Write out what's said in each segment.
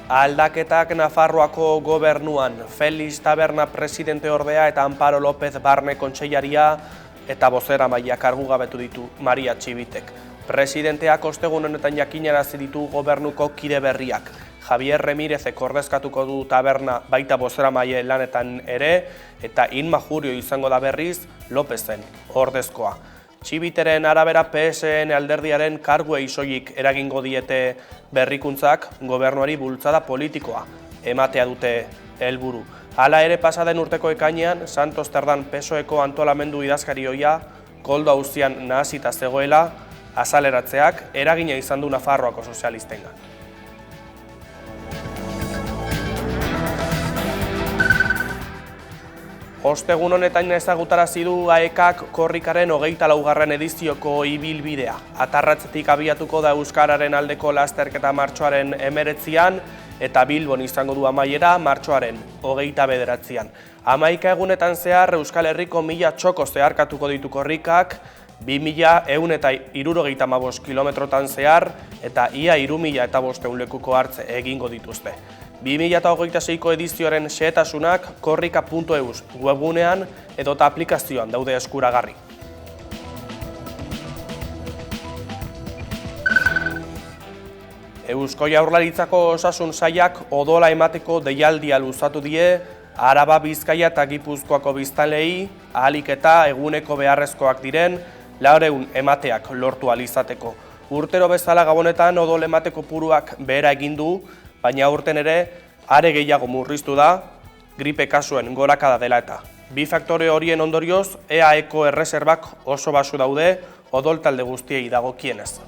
Aldaketak Nafarroako gobernuan, Felix Taberna presidente ordea eta Amparo López Barne kontseilaria eta bozeramailea kargugabetu ditu Maria Txibitek. Presidenteak ostegun honetan jakinarazi ditu gobernuko kide berriak. Javier Remirezek ordezkatuko du Taberna baita bozeramaile lanetan ere, eta Inma Jurio izango da berriz Lópezen ordezkoa. Txibiteren arabera PSN alderdiaren karguei soilik eragingo diete berrikuntzak gobernuari bultzada politikoa ematea dute helburu. Hala ere pasaden urteko ekainean, Santos Terdan PSOEko antolamendu idazkarioia koldo auzian nahasita zegoela, azaleratzeak eragina izan du Nafarroako sozialistengan. Ostegun honetan ezagutarazi du AEKak korrikaren 24. edizioko ibilbidea. Atarratzetik abiatuko da Euskararen aldeko lasterketa martxoaren 19an eta Bilbon izango du amaiera martxoaren 29an. 11 egunetan zehar Euskal Herriko 1000 txoko zeharkatuko ditu korrikak, 2175 kilometrotan zehar eta ia 3500 lekuko hartze egingo dituzte. 2026ko edizioaren xehetasunak korrika.eus webgunean edota aplikazioan daude eskuragarri. Eusko Jaurlaritzako osasun sailak odola emateko deialdia luzatu die Araba, Bizkaia eta Gipuzkoako biztanleei ahalik eta eguneko beharrezkoak diren 400 emateak lortu ahal izateko. Urtero bezala Gabonetan odol emateko puruak behera egin du, baina aurten ere are gehiago murriztu da gripe kasuen gorakada dela eta. Bi faktore horien ondorioz, EAEko erreserbak oso baxu daude odol talde guztiei dagokienez.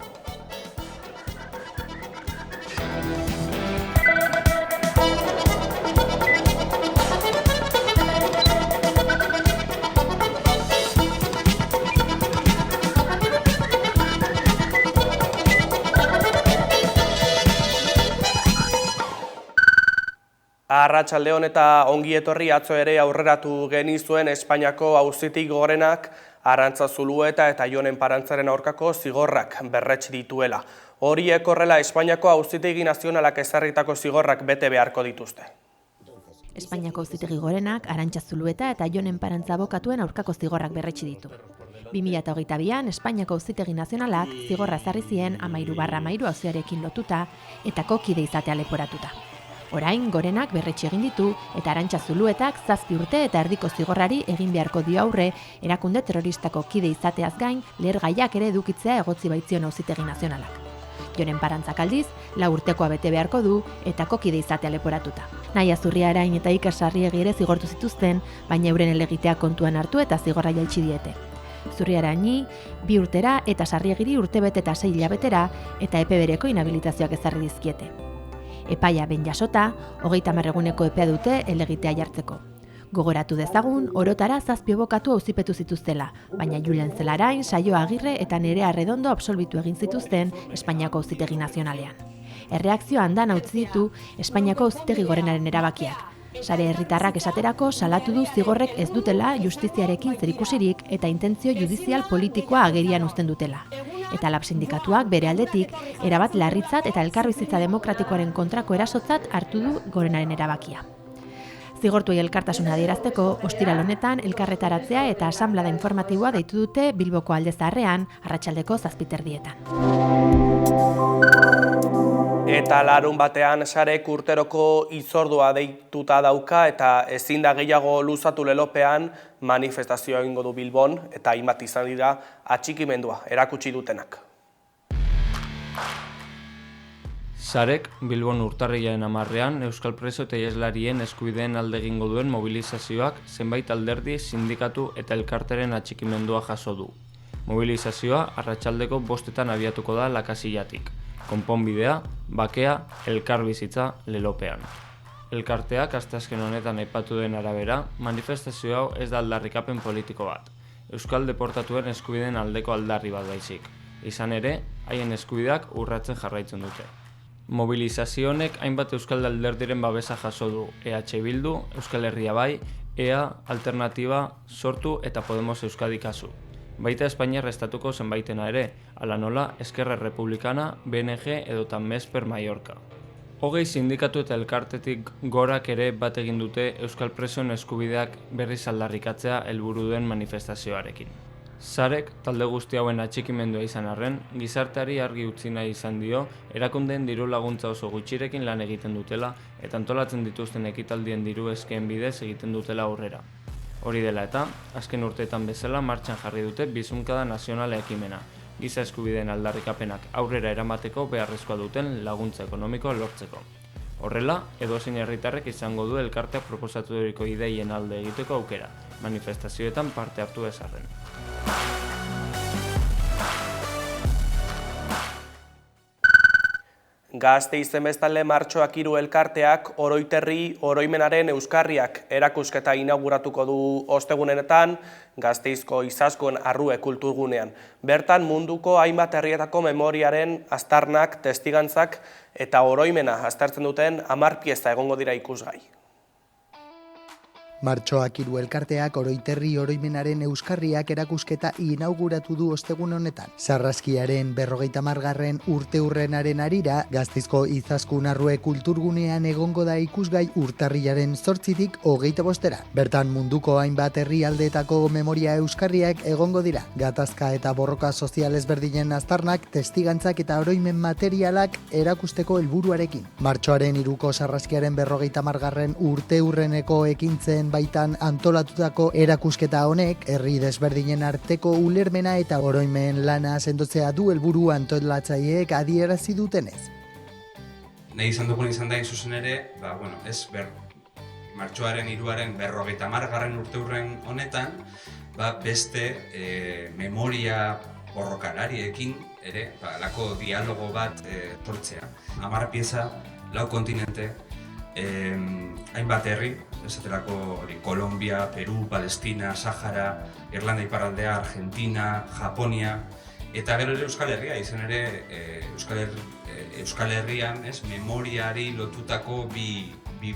Arratsaldeon eta ongi etorri, atzo ere aurreratu genizuen Espainiako Auzitik Gorenak Arantza-Zulueta eta Jonen Parantzaren aurkako zigorrak berretsi dituela. Horiek horrela Espainiako Auzitegi Nazionalak ezarritako zigorrak bete beharko dituzte. Espainiako Auzitegi Gorenak Arantza-Zulueta eta Jonen Parantza abokatuen aurkako zigorrak berretsi ditu. 2022an Espainiako Auzitegi Nazionalak zigorra ezarri zien 13/13 auziarekin lotuta eta kide izatea leporatuta. Orain, Gorenak berretsi egin ditu eta Arantza-Zuluetak 7 urte eta erdiko zigorrari egin beharko dio aurre erakunde terroristako kide izateaz gain lehergaiak ere edukitzea egotzi baitzion Auzitegi Nazionalak. Jonen Parantzak aldiz, 4 urtekoa bete beharko du eta kide izatea leporatuta. Nahia Zurriarain eta Iker Sarriegi ere zigortu zituzten, baina euren elegitea kontuan hartu eta zigorra jaitsi diete. Zurriaraini 2 urtera eta Sarriegiri urtebete eta 6 hilabetera eta epe bereko inhabilitazioak ezarri dizkiete. Epaia ben jasota, 30 eguneko epea dute elegitea jartzeko. Gogoratu dezagun, orotara 7 abokatu auzipetu zituztela, baina Julen Zelarain, Saio Agirre eta Nerea Arredondo absolbitu egin zituzten Espainiako Auzitegi Nazionalean. Erreakzioa handan utzi ditu Espainiako Auzitegi Gorenaren erabakiak. Sare herritarrak esaterako salatu du zigorrek ez dutela justiziarekin zerikusirik eta intentzio judizial politikoa agerian uzten dutela. Eta lab sindikatuak bere aldetik erabat larritzat eta elkarbizitza demokratikoaren kontrako erasotzat hartu du Gorenaren erabakia. Zigortuei elkartasuna adierazteko, ostiral honetan elkarretaratzea eta asanblada informatiboa deitu dute Bilboko Alde Zaharrean arratsaldeko 7:00. Eta larun batean Sarek urteroko hitzordua deituta dauka eta ezin da gehiago luzatu lelopean manifestazioa egingo du Bilbon eta hainbat izan dira atxikimendua erakutsi dutenak. Sarek Bilbon urtarrilaren 10ean Euskal preso eta iheslarien eskubideen alde egingo duen mobilizazioak zenbait alderdi, sindikatu eta elkarteren atxikimendua jaso du. Mobilizazioa arratsaldeko 5etan abiatuko da Lakasillatik. Konponbidea, bakea, elkarbizitza lelopean. Elkarteak asteazken honetan aipatu den arabera, manifestazio hau ez da aldarrikapen politiko bat. Euskal deportatuen eskubideen aldeko aldarri bat baizik. Izan ere, haien eskubideak urratzen jarraitzen dute. Mobilizazio honek hainbat euskal alderdiren babesa jaso du, EH Bildu, Euskal Herria Bai, EA, Alternatiba, Sortu eta Podemos Euskadi kasu. Baita Espainiar estatuko zenbaitena ere, ala nola Esquerra Republicana, BNG edota Mesper Mallorca. Hogei sindikatu eta elkartetik gorak ere bat egin dute euskal presoen eskubideak berriz aldarrikatzea helburu duen manifestazioarekin. Sarek, talde guzti hauen atxikimendua izan arren, gizarteari argi utzi nahi izan dio, erakundeen diru laguntza oso gutxirekin lan egiten dutela eta antolatzen dituzten ekitaldien diru eskeen bidez egiten dutela aurrera. Hori dela eta, azken urteetan bezala martxan jarri dute Bizumkada Nazionala ekimena, giza eskubideen aldarrikapenak aurrera eramateko beharrezkoa duten laguntza ekonomikoa lortzeko. Horrela, edozein herritarrek izango du elkarteak proposaturiko ideien alde egiteko aukera, manifestazioetan parte hartu ezarren. Gasteizen bestalde Martxoak 3 elkarteak oroiterri oroimenaren euskarriak erakusketa inauguratuko du ostegunenetan Gasteizko Izaskun Arrue kulturgunean. Bertan munduko hainbat herrietako memoriaren aztarnak, testigantzak eta oroimena aztertzen duten 10 pieza egongo dira ikusgai. Martxoak 3 elkarteak oroiterri oroimenaren euskarriak erakusketa inauguratu du ostegun honetan. Sarraskiaren 50. urteurrenaren arira, Gasteizko Izaskun Arrue kulturgunean egongo da ikusgai urtarrilaren 8tik 25. Bertan munduko hainbat herrialdeetako memoria euskarriak egongo dira. Gatazka eta borroka sozial ezberdinen aztarnak, testigantzak eta oroimen materialak erakusteko helburuarekin. Martxoaren 3ko Sarraskiaren 50. urteurreneko ekintzen baitan antolatutako erakusketa honek herri desberdinen arteko ulermena eta oroimen lana sendotzea du helburu antolatzaileek adierazi dutenez. Nahi izan dugun izan da zuzen ere, martxoaren 3aren 50. urteurren honetan, beste memoria borrokalariekin ere, lako dialogo bat tortzea. 10 pieza, 4 kontinente, hainbat herri, esaterako Kolombia, Peru, Palestina, Sahara, Irlanda iparraldea, Argentina, Japonia, eta gero ere Euskal Herria, izan ere Euskal Herrian memoriari lotutako bi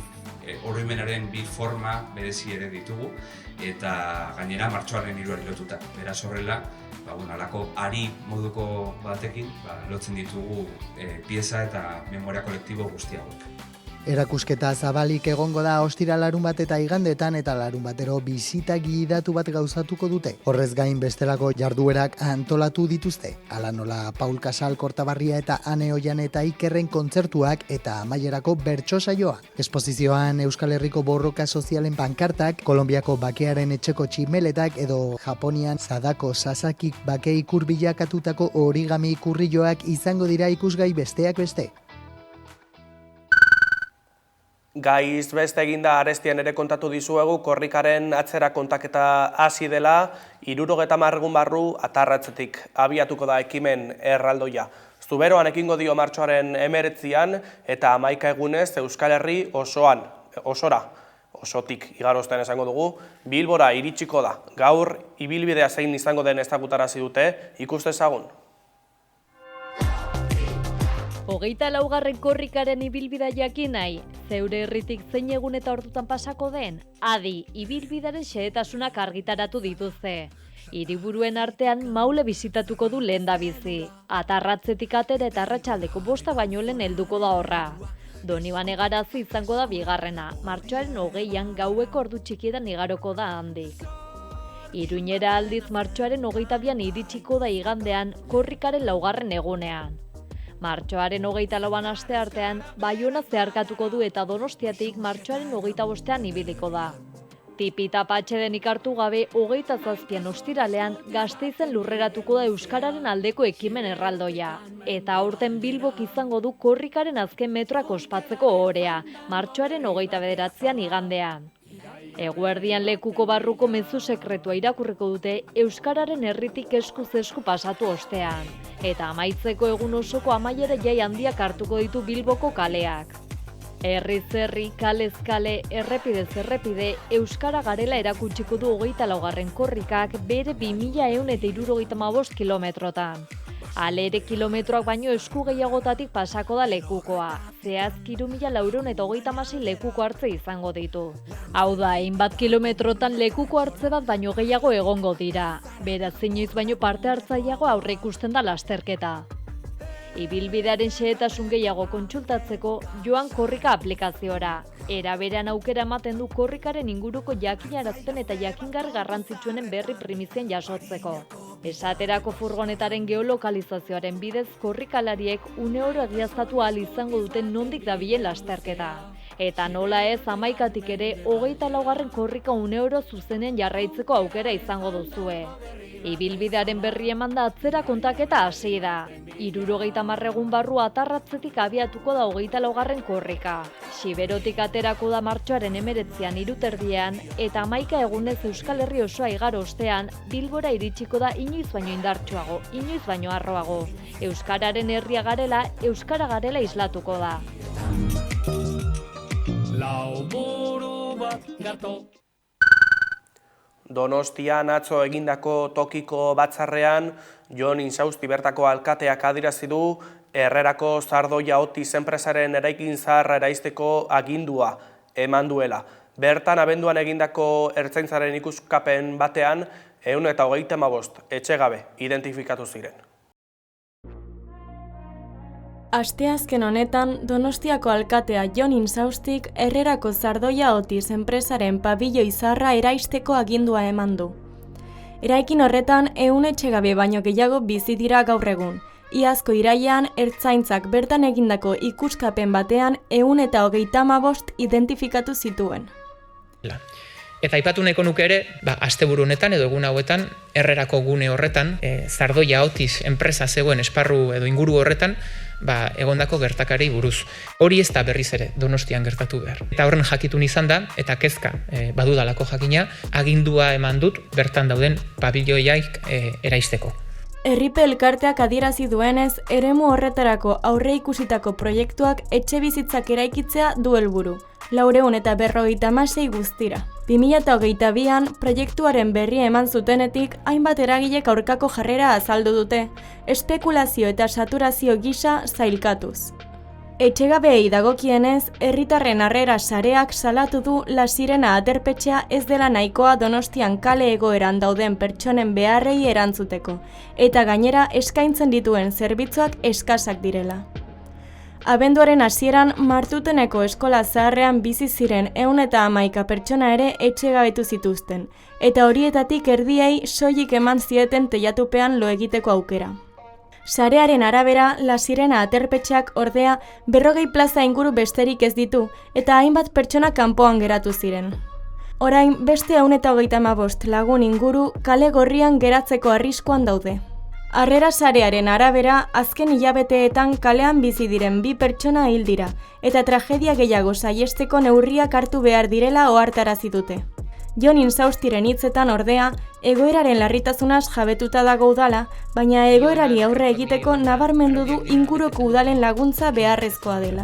oroimenaren bi forma berezi ere ditugu, eta gainera martxoaren 3ari lotuta. Beraz horrela, alako ari moduko batekin lotzen ditugu pieza eta memoria kolektibo guzti hauek. Erakusketa zabalik egongo da ostira larunbat eta igandetan eta larunbatero bisita gidatu bat gauzatuko dute. Horrez gain bestelako jarduerak antolatu dituzte. Hala nola Paul Casal Kortabarria eta Ane Oian eta Ikerren kontzertuak eta amaierako bertso saioa. Esposizioan Euskal Herriko borroka sozialen pankartak, Kolonbiako bakearen etxeko tximeletak edo Japonian Sadako Sasaki bake ikur bilakatutako origami ikurrilloak izango dira ikusgai besteak beste. Gaiz beste eginda arestian ere kontatu dizuegu, korrikaren atzera kontaketa hasi dela, 70 egun barru atarratzetik abiatuko da ekimen erraldoia. Zuberoan ekingo dio martxoaren 19an eta 11 egunez Euskal Herri osotik igarozten esango dugu, Bilbora iritsiko da. Gaur ibilbidea zein izango den ezagutarazi dute, ikuste ezagun. 24. korrikaren ibilbidea jakin nahi, zeure herritik zein egun eta ordutan pasako den, adi, ibilbidearen xehetasunak argitaratu dituzte. Hiriburuen artean Maule bizitatuko du lehendabizi. Atarratzetik atera eta arratsaldeko 5 baino lehen helduko da horra. Donibane Garazi izango da bigarrena, martxoaren 20an gaueko ordu txikietan igaroko da handik. Iruñera aldiz martxoaren 22an iritsiko da igandean korrikaren 4. egunean. Martxoaren 24an asteartean, Baiona zeharkatuko du eta Donostiatik martxoaren 25an ibiliko da. Tipita patxeden ikartu gabe 27an ostiralean Gasteizen lurreratuko da Euskararen aldeko ekimen erraldoia. Eta aurten Bilbok izango du korrikaren azken metroak ospatzeko ohorea, martxoaren 29an igandean. Eguerdian lekuko barruko mezu sekretua irakurriko dute Euskararen herritik eskuz esku pasatu ostean. Eta amaitzeko egun osoko amaiera jai handiak hartuko ditu Bilboko kaleak. Herriz herri, kalez kale, errepidez errepide, Euskara garela erakutsiko du 24. korrikak bere 2175 kilometrotan. Alere kilometroak baino esku gehiagotatik pasako da lekukoa. Zehazki 3436 lekuko hartze izango ditu. Hau da, hainbat kilometrotan lekuko hartze bat baino gehiago egongo dira. Beraz, inoiz baino parte hartzaileago aurre ikusten da lasterketa. Ibilbidearen xehetasun gehiago kontsultatzeko joan korrika aplikaziora. Era berean aukera ematen du korrikaren inguruko jakinarazpen eta jakingarri garrantzitsuenen berri primizian jasotzeko. Esaterako furgonetaren geolokalizazioaren bidez korrikalariek uneoro egiaztatu ahal izango duten nondik dabilen lasterketa. Eta nola ez 11tik ere 24. korrika uneoro zuzenean jarraitzeko aukera izango duzue. Ibilbidearen berri emanda atzera kontaketa hasi da. 70 egun barru atarratzetik abiatuko da 24. korrika. Xiberotik aterako da martxoaren 19an 3:30 eta 11 egunez Euskal Herri osoa igaro ostean Bilbora iritsiko da inoiz baino indartsuago, inoiz baino harroago. Euskararen herria garela, euskara garela islatuko da. Donostian atzo egindako tokiko batzarrean, Jon Insausti bertako alkateak adierazi du Herrerako Sardoia Otis enpresaren eraikin zaharra eraisteko agindua eman duela. Bertan abenduan egindako ertzaintzaren ikuskapen batean 135 etxegabe identifikatu ziren. Asteazken honetan, Donostiako alkatea Jon Insaustik Herrerako Sardoia Otis enpresaren pabilloi zaharra eraisteko agindua eman du. Eraikin horretan 100 etxegabe baino gehiago bizi dira gaur egun. Iazko irailean ertzaintzak bertan egindako ikuskapen batean 135 identifikatu zituen. Eta aipatu nahiko nuke ere, asteburu honetan edo egun hauetan, Herrerako gune horretan, Sardoia Otis enpresa zegoen esparru edo inguru horretan, egondako gertakari buruz. Hori ez da berriz ere Donostian gertatu behar. Eta horren jakitun izan da, eta kezka badudalako jakina, agindua eman dut bertan dauden pabilloiak eraisteko. Herripe elkarteak adierazi duenez, eremu horretarako aurre ikusitako proiektuak etxebizitzak eraikitzea du helburu. 456 guztira. 2022an proiektuaren berria eman zutenetik hainbat eragilek aurkako jarrera azaldu dute, espekulazio eta saturazio gisa zailkatuz. Etxegabeei dagokienez, herritarren harrera sareak salatu du La Sirena aterpetxea ez dela nahikoa Donostian kale egoeran dauden pertsonen beharrei erantzuteko, eta gainera eskaintzen dituen zerbitzuak eskasak direla. Abenduaren hasieran Martuteneko eskola zaharrean bizi ziren 111 pertsona ere etxegabetu zituzten, eta horietatik erdiei soilik eman zieten teilatupean lo egiteko aukera. Sarearen arabera, La Sirena aterpetxeak ordea 40 plaza inguru besterik ez ditu, eta hainbat pertsona kanpoan geratu ziren. Orain beste 135 lagun inguru kale gorrian geratzeko arriskuan daude. Harrera sarearen arabera, azken hilabeteetan kalean bizi diren 2 pertsona hil dira, eta tragedia gehiago saihesteko neurriak hartu behar direla ohartarazi dute. Jon Insaustiren hitzetan ordea, egoeraren larritasunaz jabetuta dago udala, baina egoerari aurre egiteko nabarmendu du inguruko udalen laguntza beharrezkoa dela.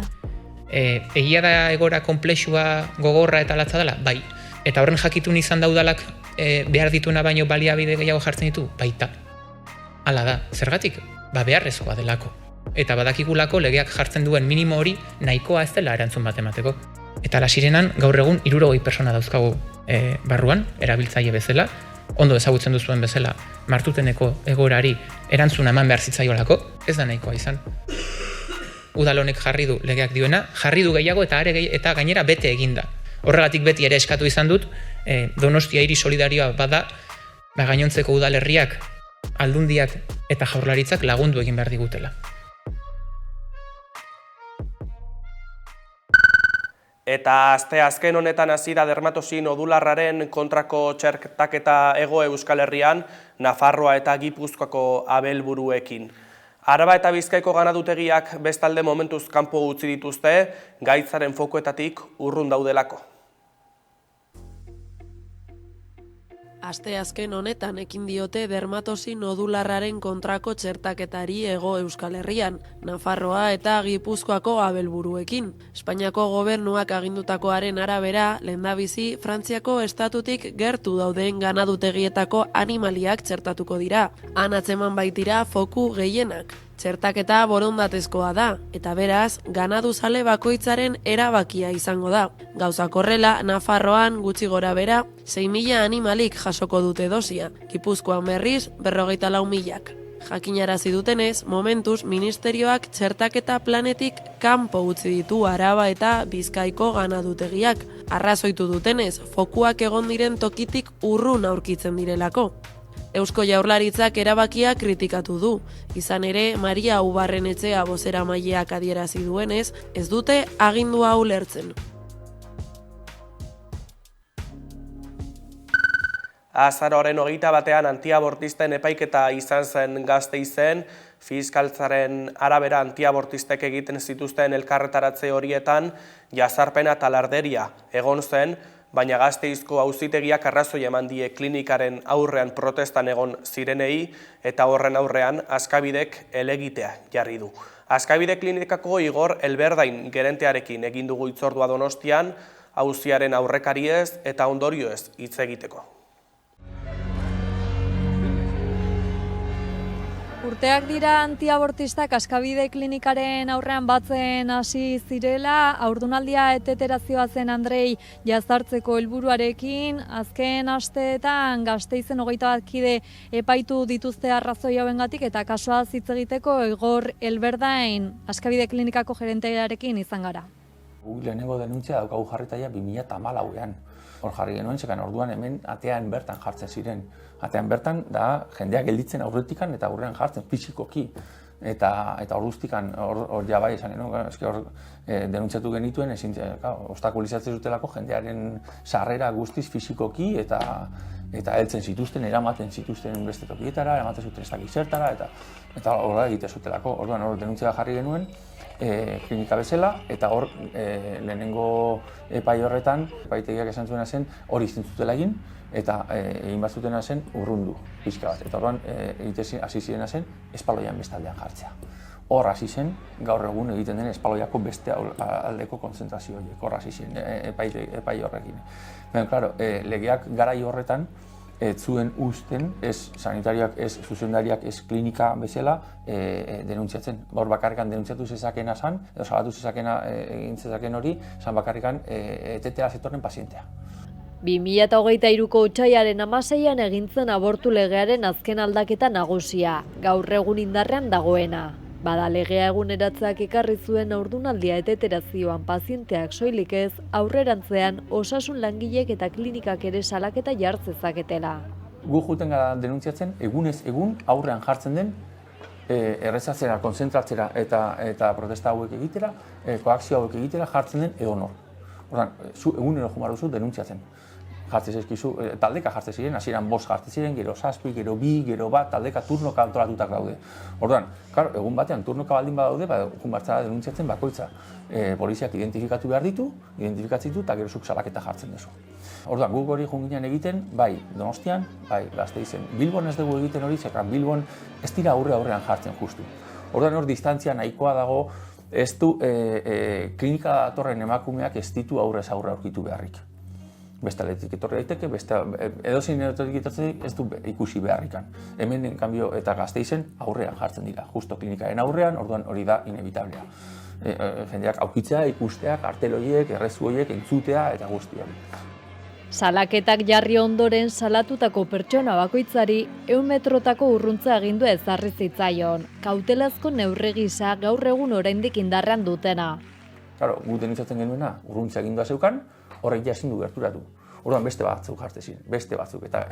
Egia da egoera konplexua, gogorra eta latza dela? Bai. Eta horren jakitun izan da udalak behar dituna baino baliabide gehiago jartzen ditu? Baita. Hala da, zergatik? Beharrezkoa delako. Eta badakigulako legeak jartzen duen minimo hori nahikoa ez dela erantzun bat emateko. Eta La Sirenan gaur egun 60 pertsona dauzkagu barruan, erabiltzaile bezala, ondo ezagutzen duzuen bezala, Martuteneko egoerari erantzuna eman behar zitzaiolako, ez da nahikoa izan. Udal honek jarri du legeak dioena, jarri du gehiago eta gainera bete eginda. Horregatik beti ere eskatu izan dut, Donostia hiri solidarioa bada, gainontzeko udalerriak, aldundiak eta jaurlaritzak lagundu egin behar digutela. Eta asteazken honetan hasi da dermatosi nodularraren kontrako txertaketa Hego Euskal Herrian, Nafarroa eta Gipuzkoako abelburuekin. Araba eta Bizkaiko ganadutegiak bestalde momentuz kanpo utzi dituzte, gaitzaren fokuetatik urrun daudelako. Asteazken honetan ekin diote dermatosi nodularraren kontrako txertaketari Hego Euskal Herrian, Nafarroa eta Gipuzkoako abelburuekin. Espainiako gobernuak agindutakoaren arabera, lehendabizi Frantziako estatutik gertu dauden ganadutegietako animaliak txertatuko dira. Han atzeman baitira foku gehienak. Txertaketa borondatezkoa da, eta beraz, ganaduzale bakoitzaren erabakia izango da. Gauzak horrela, Nafarroan gutxi gora bera, 6.000 animalik jasoko dute dosia, Gipuzkoan berriz 54.000. Jakinarazi dutenez, momentuz ministerioak txertaketa planetik kanpo utzi ditu Araba eta Bizkaiko ganadutegiak. Arrazoitu dutenez, fokuak egon diren tokitik urrun aurkitzen direlako. Eusko Jaurlaritzak erabakia kritikatu du. Izan ere, Maria Ubarrenetxea bozeramaileak adierazi duenez, ez dute agindua ulertzen. Azaroaren 21 antiabortisten epaiketa izan zen Gasteizen, fiskaltzaren arabera antiabortistek egiten zituzten elkarretaratze horietan jazarpena eta larderia egon zen, baina Gasteizko auzitegiak arrazoi eman die klinikaren aurrean protestan egon zirenei eta horren aurrean Askabidek helegitea jarri du. Askabide klinikako Igor Elberdain gerentearekin egin dugu hitzordua Donostian, auziaren aurrekariez eta ondorioez hitz egiteko. Urteak dira antiabortistak Askabide klinikaren aurrean batzen hasi zirela, haurdunaldia eteterazioa zen Andrei jazartzeko helburuarekin, azken asteetan Gasteizen 21 kide epaitu dituzte arrazoi hauengatik eta kasua hitz egiteko Igor Elberdain Askabide klinikako gerentearekin izan gara. Lehenengo denuntzia daukagu jarrita ja 2014ean. Hor jarri genuen, zekan orduan hemen atean bertan jartzen ziren. Atean bertan da jendeak gelditzen aurretikan eta aurrean jartzen fisikoki. Eta orduztikan hor ja bai esan, hor denuntziatu genituen, obstakulizatzen zutelako jendearen sarrera guztiz fisikoki eta heltzen zituzten, eramaten zituzten beste tokietara, eramaten zuten ez dakit zertara eta horra egite zutelako. Orduan hor denuntzia jarri genuen, klinika bezala, eta hor lehenengo epai horretan, epaitegiak esan zuena zen hori izten zutela egin, eta egin bat zutena zen urrundu pixka bat. Eta orduan hasi zirena zen espaloian beste aldean jartzea. Hor hasi zen, gaur egun egiten den espaloiako beste aldeko konzentrazio horiek, hor hasi zen epai horrekin. Baina, klaro, legeak garai horretan, ez zuen usten, ez sanitariak, ez zuzendariak, ez klinika bezala denuntziatzen. Hor bakarrikan denuntziatu zezakena zan, edo salatu zezakena egin zezaken hori, zan bakarrikan etetera zetorren pazientea. 2023ko otsailaren 16an egintzen abortu legearen azken aldaketa nagusia, gaur egun indarrean dagoena. Bada legea eguneratzeak ekarri zuen haurdunaldia eteterazioan pazienteak soilik ez, aurrerantzean osasun langilek eta klinikak ere salaketa jartzezaketela. Gu juten gara denuntziatzen, egunez egun aurrean jartzen den errezatzera, konzentratzera eta protesta hauek egitera, koakzio hauek egitera jartzen den edonor. Ordan, zu egunero jumar duzu denuntziatzen. Jartzen zezkizu, taldeka jartzen ziren, hasieran 5 jartzen ziren, gero 7, gero 2, gero 1, taldeka turnoka antolatutak daude. Orduan, egun batean turnoka baldin badaude, egun batzara denuntziatzen bakoitza. Poliziak identifikatu behar ditu, identifikatzen ditu, eta gero zuk salaketa jartzen duzu. Orduan, guk hori junginan egiten, bai Donostian, bai Gasteizen. Bilbon ez dugu egiten hori, zekan Bilbon ez dira aurrean jartzen justu. Orduan hor distantzia nahikoa dago, ez du klinika datorren emakumeak ez ditu aurrez aurre aurkitu beharrik. Beste aldetik etorri daiteke, edozein etorri etortzetik ez du ikusi beharrikan. Hemen, en cambio, eta Gasteizen aurrean jartzen dira, justo klinikaren aurrean, orduan hori da inevitablea. Jendeak aukitzea, ikustea, kartel horiek, errezu horiek, entzutea eta guzti hori. Salaketak jarri ondoren salatutako pertsona bakoitzari 100 metrotako urruntza agindua ezarri zitzaion, kautelazko neurri gisa gaur egun oraindik indarrean dutena. Claro, gu denitzatzen genuena, urruntza agindua zeukan, horrek ja ezin du gerturatu. Orduan beste batzuk jartzen ziren, beste batzuk. Eta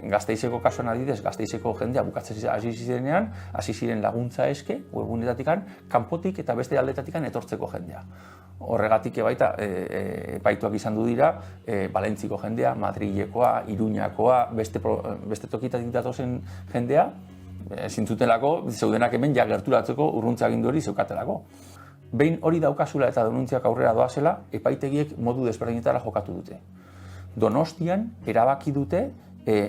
Gasteizeko kasuan adidez, Gasteizeko jendea bukatzen hasi zirenean, hasi ziren laguntza eske, webgunetatikan, kanpotik eta beste aldetatikan etortzeko jendea. Horregatik baita epaituak izan du dira, Valentziko jendea, Madrilekoa, Iruñakoa, beste tokitatik datozen jendea, zintzutelako, zeudenak hemen ja gerturatzeko urruntza agindu hori zeukatelako. Behin hori daukazula eta denuntziak aurrera doazela, epaitegiek modu desberdinetara jokatu dute. Donostian erabaki dute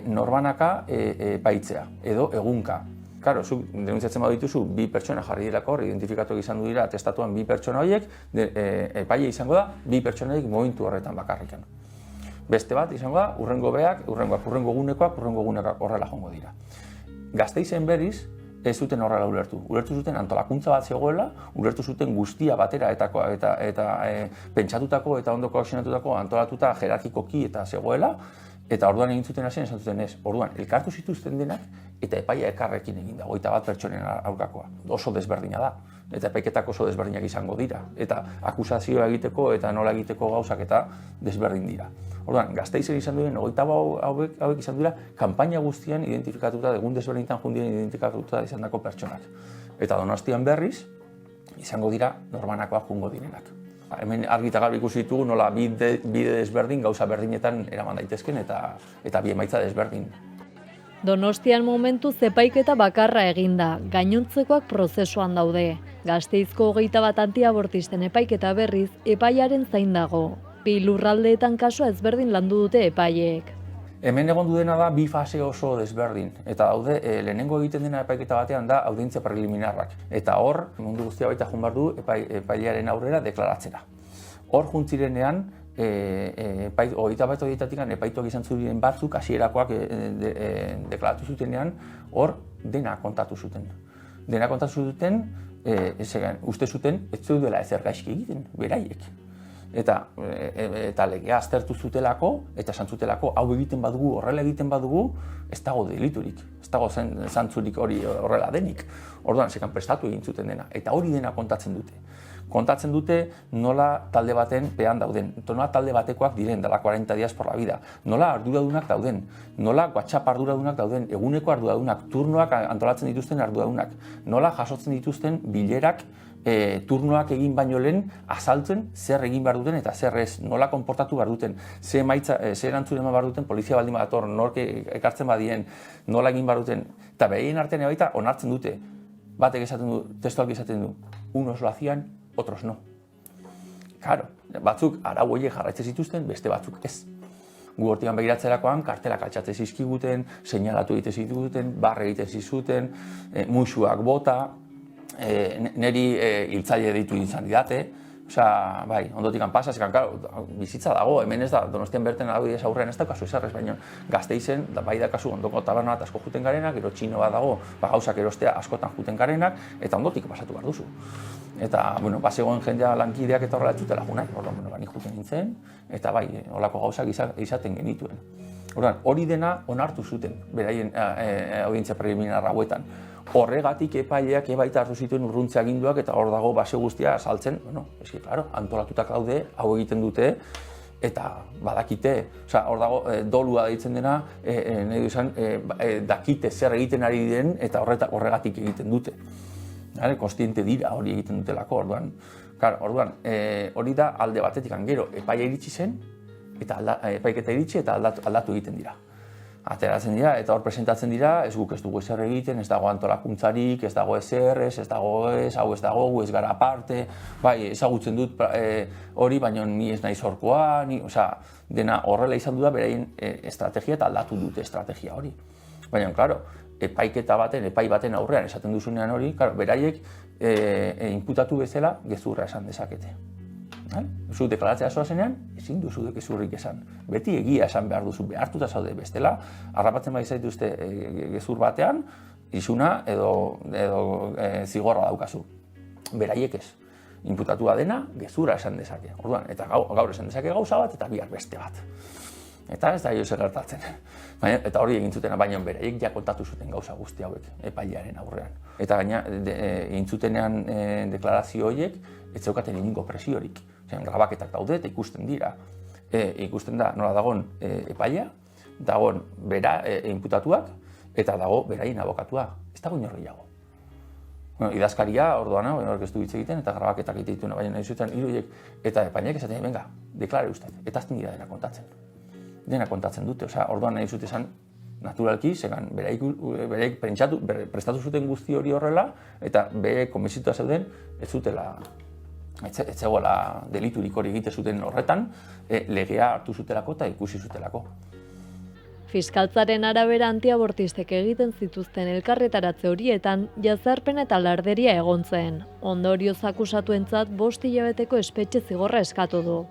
norbanaka epaitzea, edo egunka. Claro, zuk denuntziatzen badituzu 2 pertsona jarri dirako hor, identifikatuak izan du dira, atestatuan 2 pertsona horiek, epaile izango da 2 pertsona horiek momentu horretan bakarrikan. Beste bat izango da, urrengo egunekoak horrela jongo dira. Gasteizen berriz, ez zuten horrela ulertu. Ulertu zuten antolakuntza bat zegoela, ulertu zuten guztia batera eta pentsatutako eta ondo koordinatutako antolatuta jerarkikoki eta zegoela, eta orduan egin zuten hasien esan zuten ez. Orduan, elkartu zituzten denak eta epaia ekarrekin egin da, 21 pertsonen aurkakoa. Oso desberdina da, eta epaiketak oso desberdinak izango dira, eta akusazioa egiteko eta nola egiteko gauzak eta desberdin dira. Orduan, Gasteizen izan duen, 24 hauek izan dira, kanpaina guztian identifikatuta, egun desberdintan jundien identifikatuta izan dako pertsonak. Eta Donostian berriz, izango dira norbanakoak jungo direnak. Hemen argi eta garbi ikusi ditugu nola bide desberdin gauza berdinetan eraman daitezken eta bi emaitza desberdin. Donostian momentu epaiketa bakarra eginda, gainontzekoak prozesuan daude. Gasteizko 21 antiabortisten epaiketa berriz epaiaren zain dago. Bi lurraldeetan kasua ezberdin landu dute epaiek. Hemen egon dena da bi fase oso desberdin, eta daude lehenengo egiten dena epaiketa batean da audientzia preliminarrak. Eta hor, mundu guztia baita joan behar du epailearen aurrera deklaratzera. Hor juntzirenean, 21 epaituak izan zuten batzuk, hasierakoak deklaratu zutenean, hor dena kontatu zuten. Dena kontatu zuten, uste zuten, ez zuela ezer gaizki egiten, beraiek. Eta legea aztertu zutelako, eta esan zutelako, hau egiten badugu, horrela egiten badugu, ez dago deliturik, ez dago zantzurik hori horrela denik. Orduan, sekan prestatu egin zuten dena, eta hori dena kontatzen dute. Kontatzen dute nola talde baten pean dauden, nola talde batekoak diren, dela 40 días por la vida, nola arduradunak dauden, nola WhatsApp arduradunak dauden, eguneko arduradunak, turnoak antolatzen dituzten arduradunak, nola jasotzen dituzten bilerak turnoak egin baino lehen azaltzen zer egin behar duten eta zer ez, nola konportatu behar duten, ze erantzun eman behar duten, polizia baldin badator, nork ekartzen badien, nola egin behar duten, eta behien artean baita onartzen dute, batek esaten du, testualki esaten du, unos lo hacían, otros no. Claro, batzuk arau horiek jarraitzen zituzten, beste batzuk ez. Gu hortikan begiratzerakoan, kartelak altxatzen zizkiguten, seinalatu egiten zituzten, barre egiten zizuten, musuak bota, neri hiltzaile ditu izan didate, osea, bai, ondotikan pasa, zekan, claro, bizitza dago, hemen ez da, Donostian berten adibidez aurrean ez daukazu ezer ez, baina Gasteizen, bai daukazu ondoko taberna bat asko juten garenak, gero txino bat dago, gauzak erostea askotan juten garenak, eta ondotik pasatu behar duzu. Eta, bueno, bazegoen jendea lankideak eta horrela etxutela junai, orduan, bueno, bani juten nintzen, eta bai, holako gauzak izaten genituen. Orduan, hori dena onartu zuten, beraien audientzia preliminar hauetan. Horregatik epaileak baita hartu zituen urruntze aginduak eta hor dago base guztia azaltzen, bueno, eski, claro, antolatutak daude, hau egiten dute, eta badakite, osea, hor dago dolua deitzen dena, nahi du izan, dakite zer egiten ari diren eta horregatik egiten dute. Konstiente dira hori egiten dutelako, orduan. Hori da alde batetik gero, epaia iritsi zen, eta epaiketa iritsi eta aldatu egiten dira. Ateratzen dira eta hor presentatzen dira, ez guk ez dugu ezer egiten, ez dago antolakuntzarik, ez dago ezer, ez dago ez, hau ez dago, gu ez gara aparte, bai, ezagutzen dut hori, baina ni ez naiz horkoa, dena horrela izan du da beraien estrategia eta aldatu dute estrategia hori. Baina, klaro, epai baten aurrean esaten duzunean hori, beraiek inputatu bezala gezurra esan dezakete. Zu deklaratzea zoazenean, ezin duzu gezurrik esan. Beti egia esan behar duzu, behartuta zaude bestela, harrapatzen bai zaituzte gezur batean, isuna edo zigorra daukazu. Beraiek ez. Inputatua dena, gezurra esan dezake. Orduan, eta gaur esan dezake gauza bat eta bihar beste bat. Eta ez da jo zer gertatzen. Eta hori egin zutena, baina beraiek ja kontatu zuten gauza guzti hauek epailearen aurrean. Eta gaina egin zutenean deklarazio horiek ez zeukaten inongo presiorik. Grabaketak daude eta ikusten dira. Ikusten da nola dagoen epailea, dagoen bera inputatuak eta dago beraien abokatua. Ez dago inor gehiago. Idazkaria, orduan, horrek ez du hitz egiten eta grabaketak egiten dituen, baina nahi zuten hiruiek eta epaileek esaten, venga, deklare usted, eta azten dira dena kontatzen. Dena kontatzen dute, orduan nahi zute esan, naturalki, zegan, bereik prestatu zuten guzti hori horrela, eta bere konbentzitua zeuden, ez zegoela deliturik hori egite zuten horretan, legea hartu zutelako eta ikusi zutelako. Fiskaltzaren arabera antiabortistek egiten zituzten elkarretaratze horietan jazarpen eta larderia egon zen. Ondorioz akusatuentzat 5 hilabeteko espetxe zigorra eskatu du.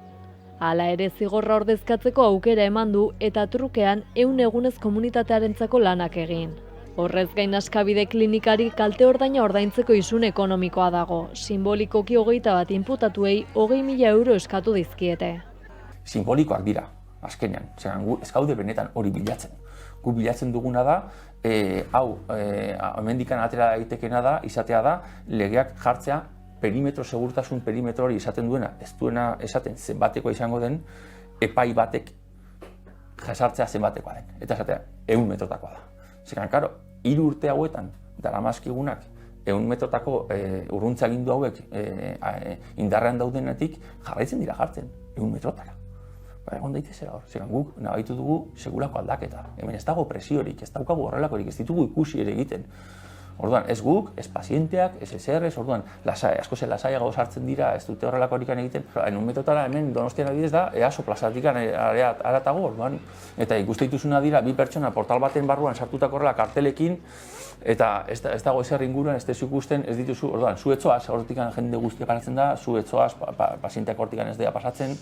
Hala ere zigorra ordezkatzeko aukera eman du eta trukean 100 egunez komunitatearentzako lanak egin. Horrez gain Askabide klinikari kalte ordaina ordaintzeko isun ekonomikoa dago. Simbolikoki 21 inputatuei 20.000 euro eskatu dizkiete. Simbolikoak dira, azkenean. Ez gaude benetan hori bilatzen. Gu bilatzen duguna da, hemendikan atera daitekeena da, izatea da, legeak jartzea segurtasun perimetro hori izaten duena, ez duena esaten zenbatekoa izango den, epai batek jasartzea zenbatekoa den. Eta esatea, 100 metrotakoa da. Zeran, karo, 3 urte hauetan, daramazkigunak, 100 metrotako urruntze agindu hauek indarrean daudenetik jarraitzen dira jartzen, 100 metrotara. Egon daitezela hor, zeran guk nabaitu dugu segulako aldaketa. Hemen ez dago presiorik, ez daukagu horrelakorik, ez ditugu ikusi ere egiten. Orduan, ez guk, ez pazienteak, ez eserrez, orduan, asko ze lasaiago sartzen dira, ez dute horrelakorik egiten. 100 metrotara hemen Donostian adibidez da, EASO plazatik aratago, orduan. Eta ikuste dituzuna dira, 2 pertsona portal baten barruan sartutako horrela kartelekin, eta ez dago ezer inguruan, ez dezu ikusten, ez dituzu, orduan, zu etzoaz, horretik jende guztia paratzen da, zu etzoaz, pazienteak horretik ez dira pasatzen,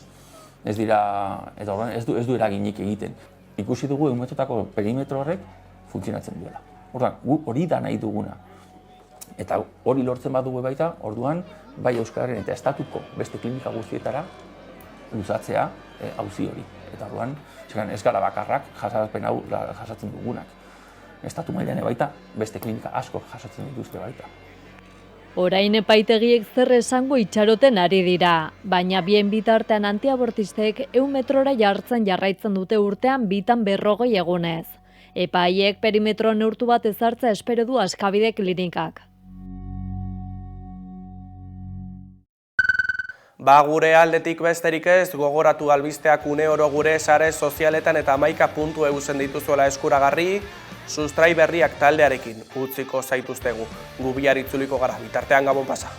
ez dira, eta orduan, ez du eraginik egiten. Ikusi dugu 100 metrotako perimetro horrek funtzionatzen duela. Orduan, hori da nahi duguna. Eta hori lortzen badugu baita, orduan, bai Euskararen eta estatuko beste klinika guztietara luzatzea auzi hori. Eta orduan, ez gara bakarrak jasatzen hau jasatzen dugunak. Estatu mailan baita, beste klinika asko jasatzen dituzte baita. Orain epaitegiek zer esango itxaroten ari dira, baina bien bitartean antiabortistek 100 metrora jartzen jarraitzen dute urtean 250 egunez. Epaiek perimetro neurtu bat ezartzea espero du Askabide klinikak. Gure aldetik besterik ez, gogoratu albisteak une oro gure sare sozialetan eta 11.eu dituzuela eskuragarri, sustrai berriak taldearekin utziko zaituztegu. Gu bihar itzuliko gara, bitartean gabon pasa.